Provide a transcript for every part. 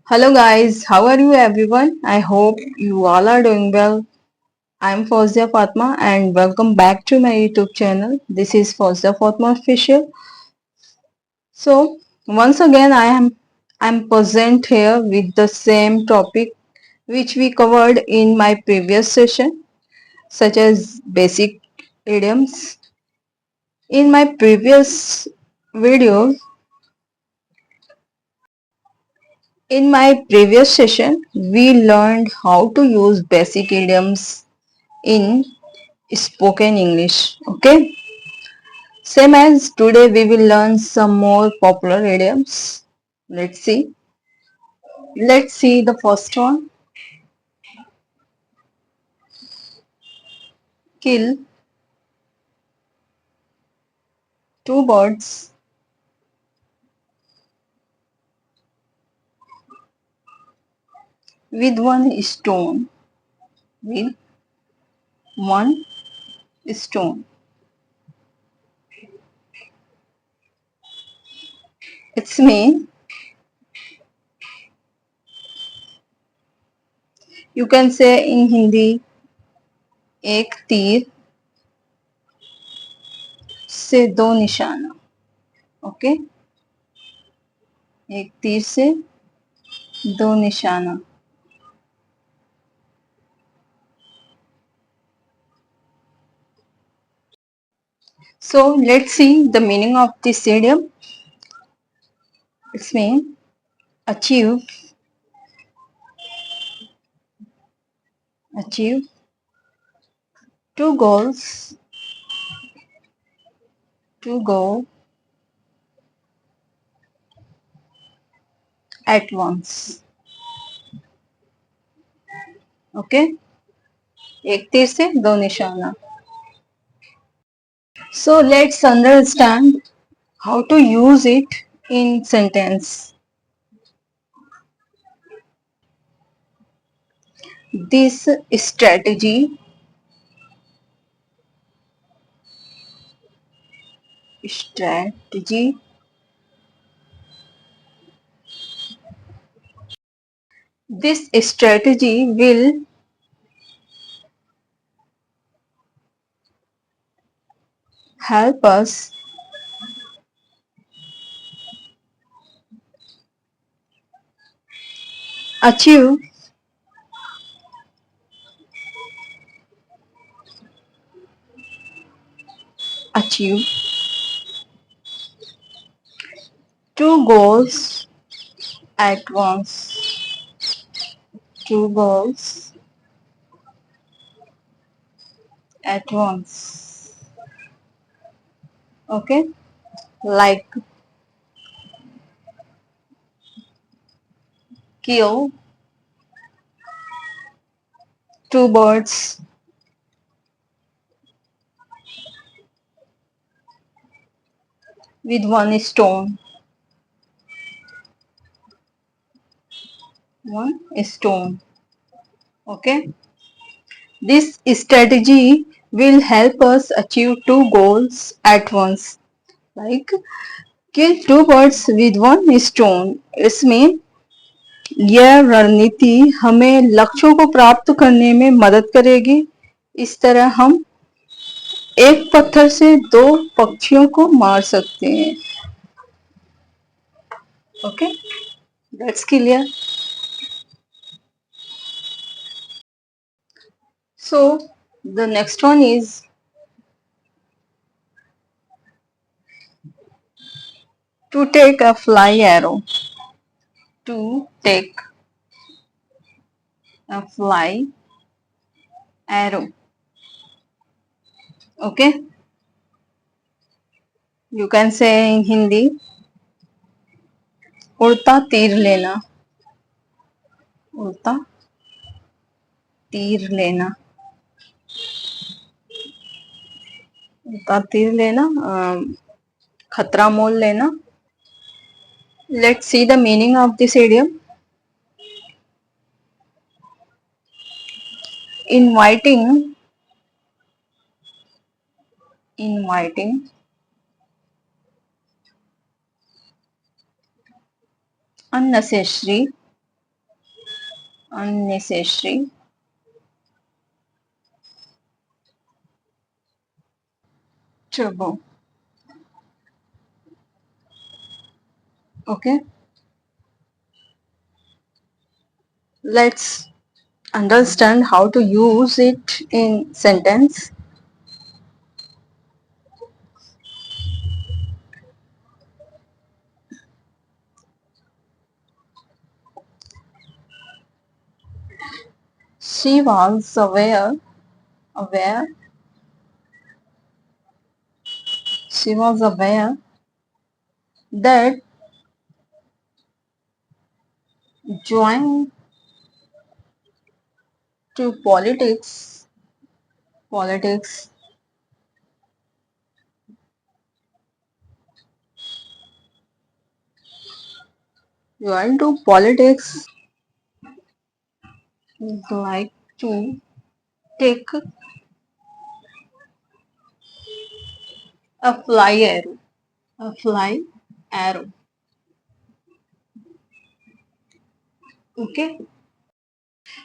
Hello guys, how are you everyone? I hope you all are doing well. I'm Fauzia Fatma and welcome back to my YouTube channel. This is Fauzia Fatma Official. So once again I'm present here with the same topic which we covered in my previous session, such as basic idioms. In my previous video, in my previous session, we learned how to use basic idioms in spoken English. Okay, same as today we will learn some more popular idioms. Let's see. Let's see the first one. Kill two birds with one stone. With one stone. It's mean you can say in Hindi एक तीर से दो निशाना. Okay, एक तीर से दो निशाना. So let's see the meaning of this idiom. It's mean achieve, achieve two goals, to go at once. Okay, एक तीर से दो निशाना. So let's understand how to use it in sentence. This strategy strategy this strategy will help us achieve achieve two goals at once. Two goals at once. Okay, like kill two birds with one stone. One stone. Okay, this strategy will help us achieve two goals at once, like kill two birds with one stone. इसमें यह रणनीति हमें लक्ष्यों को प्राप्त करने में मदद करेगी. इस तरह हम एक पत्थर से दो पक्षियों को मार सकते हैं. Okay, that's clear. So the next one is to take a fly arrow. To take a fly arrow. Okay, you can say in Hindi उड़ता तीर लेना. उड़ता तीर लेना. उड़ता तीर लेना, खतरा मोल लेना. Let's see the meaning of this idiom. Inviting, inviting unnecessary unnecessary, trouble. Okay, let's understand how to use it in sentence. She was aware, she was aware that joining to politics join to politics is like to take a fly arrow, a fly arrow. Okay.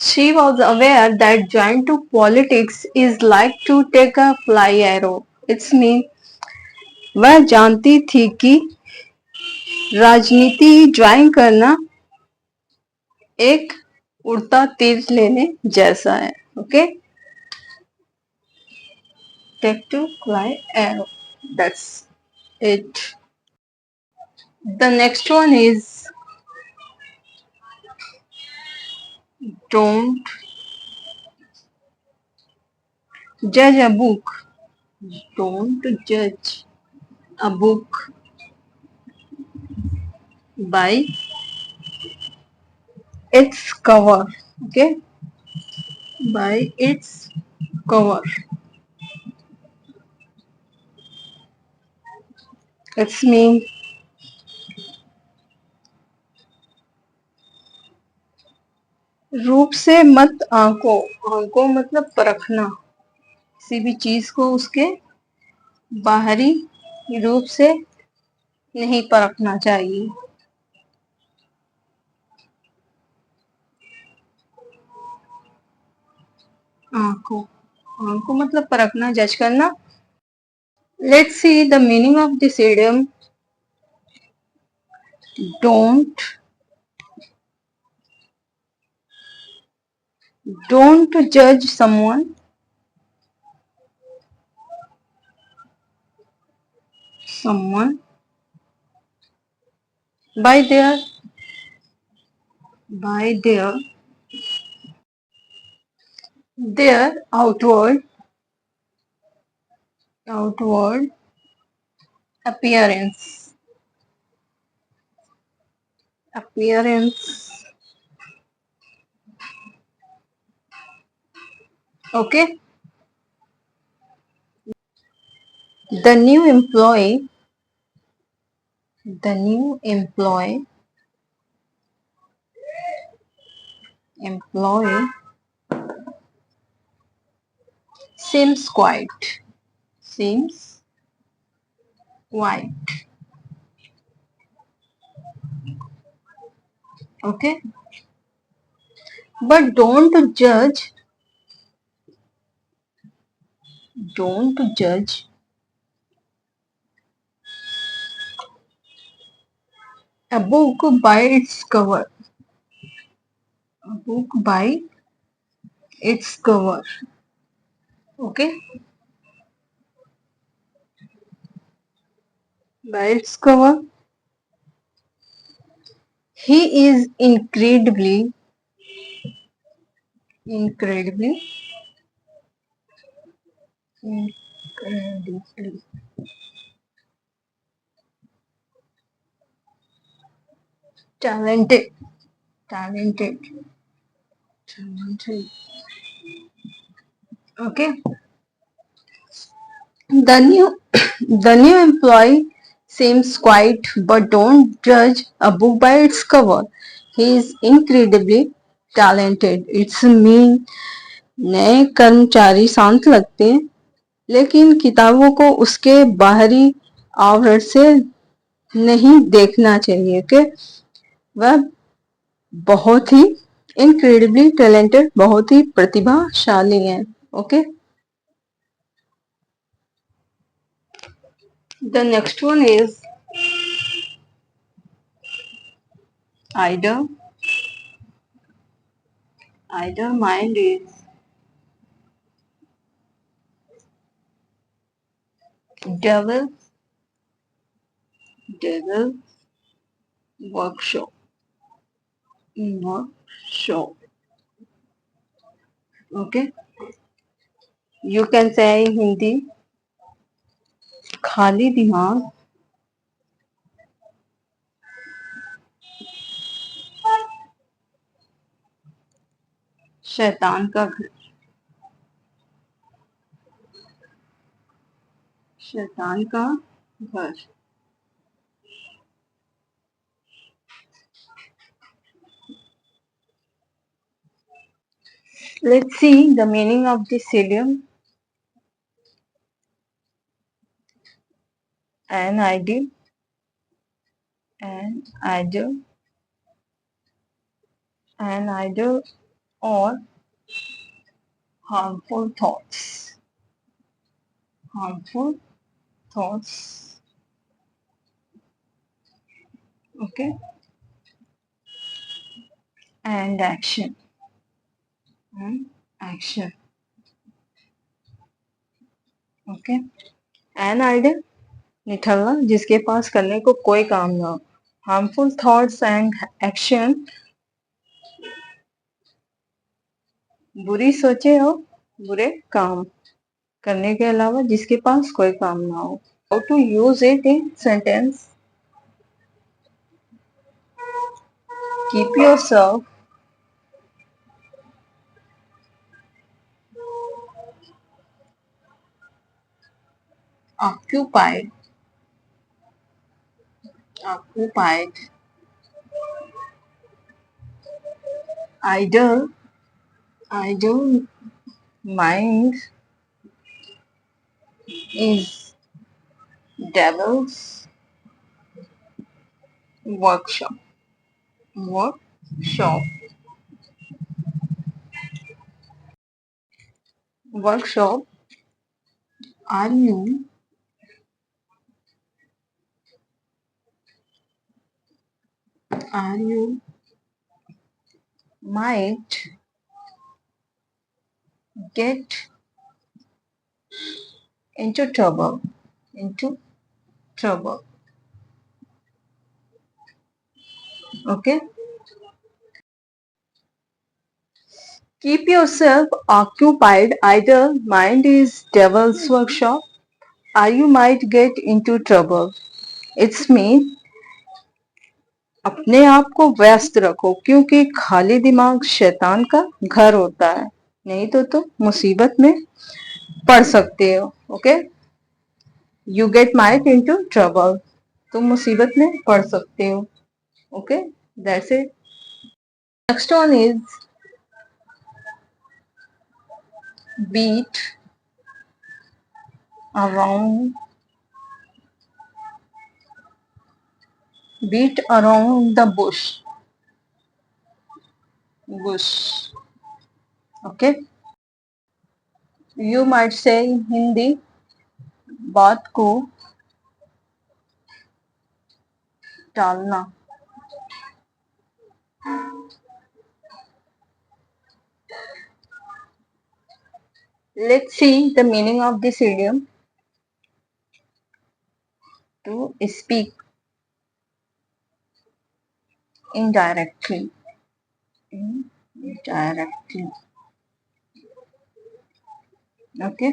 She was aware that joining to politics is like to take a fly arrow. It's mean वह जानती थी कि राजनीति join करना एक उड़ता तीर लेने जैसा है. Okay, take to fly arrow, that's it. The next one is don't जज अ बुक. डोंट जज a book by its cover. Okay, by its cover. It's mean रूप से मत आंको. आंको मतलब परखना. किसी भी चीज को उसके बाहरी रूप से नहीं परखना चाहिए. आंको, आंको मतलब परखना, जज करना. Let's see the meaning of this idiom. Don't जज someone by their outward appearance. Okay, the new employee seems quiet. Okay, but don't judge a book by its cover. Okay, by its cover. He is incredibly talented. Okay, the new employee seems quiet, but don't judge a book by its cover. He is incredibly talented. It's mean नए कर्मचारी शांत लगते हैं, लेकिन किताबों को उसके बाहरी आवरण से नहीं देखना चाहिए कि वह बहुत ही इनक्रेडिबली टैलेंटेड, बहुत ही प्रतिभाशाली हैं. Okay. The next one is either mind is devil devil workshop workshop. Okay. You can say in Hindi, खाली दिमाग शैतान का घर. शैतान का घर. Let's see the meaning of this idiom. An idea, an idea, an idea, or harmful thoughts. Harmful thoughts. Okay. And action. And action. Okay. An idea, निठल्ला जिसके पास करने को कोई काम ना हो. Harmful thoughts and action, बुरी सोचे हो, बुरे काम करने के अलावा जिसके पास कोई काम ना हो. How to use it in sentence? Keep yourself occupied. Occupied. Idle. Idle mind is devil's workshop. Workshop. Workshop. Are you might get into trouble. Into trouble. Okay. Keep yourself occupied. Idle mind is devil's workshop. Or you might get into trouble. It's mean अपने आप को व्यस्त रखो क्योंकि खाली दिमाग शैतान का घर होता है. नहीं तो तुम मुसीबत में पड़ सकते हो. Okay. You get might into trouble. तुम मुसीबत में पड़ सकते हो. Okay. That's it. Next one is beat around the bush. Okay. You might say in Hindi, बात को टालना. Let's see the meaning of this idiom. To speak indirectly. Indirectly. Okay.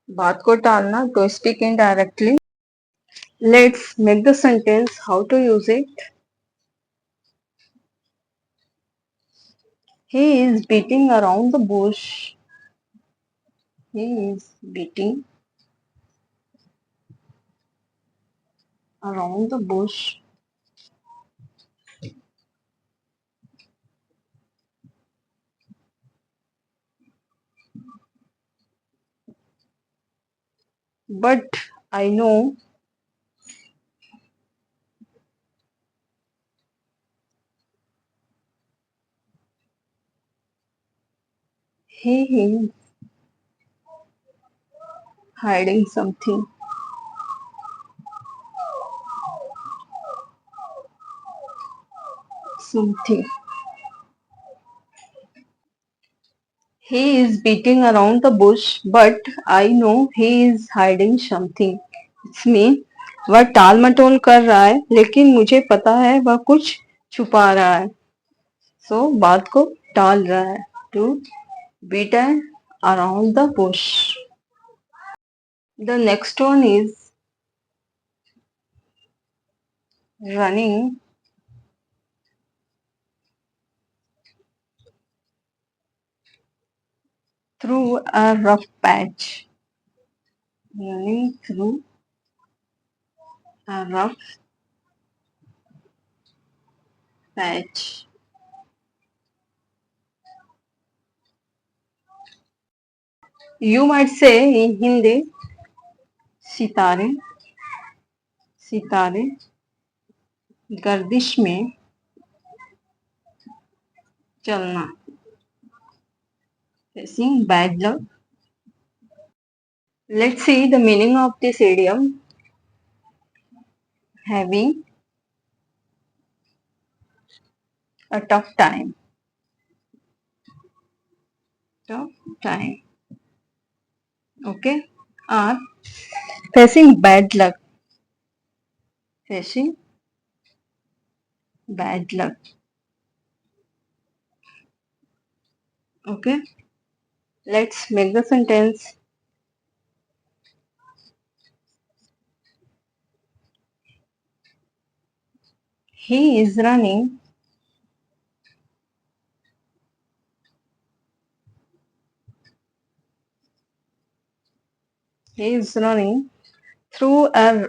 बात को टालना, to speak indirectly. Let's make the sentence. How to use it? He is beating around the bush. He is beating around the bush. But I know He is hiding something. Something. He is beating around the bush, but I know he is hiding something. It's me. वह टाल मटोल कर रहा है, लेकिन मुझे पता है वह कुछ छुपा रहा है. So बात को टाल रहा है. To beat around the bush. The next one is running through a rough patch. Running through a rough patch. You might say in Hindi, सितारे सितारे गर्दिश में चलना. Facing bad luck. Let's see the meaning of this idiom. Having a tough time. Tough time. Okay. Or facing bad luck. Facing bad luck. Okay. Let's make the sentence. He is running he is running through a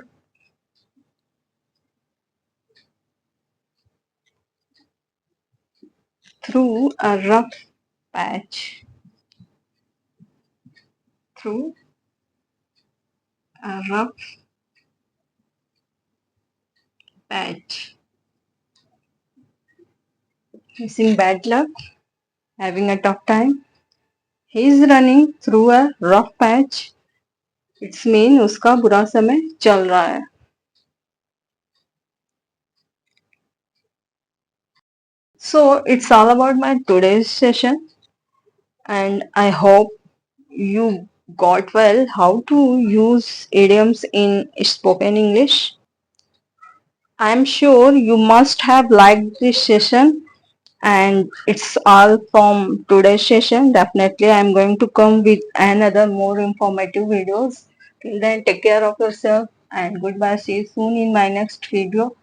rough patch. Through a rough patch. Facing bad luck. Having a tough time. He is running through a rough patch. It's mean उसका बुरा समय चल रहा है. So it's all about my today's session, and I hope you got well how to use idioms in spoken English. I'm sure you must have liked this session, and it's all from today's session. Definitely I'm going to come with another more informative videos. Till then, take care of yourself and goodbye. See you soon in my next video.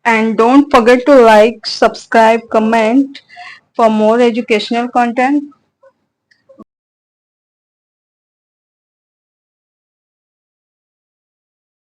And don't forget to like, subscribe, comment for more educational content.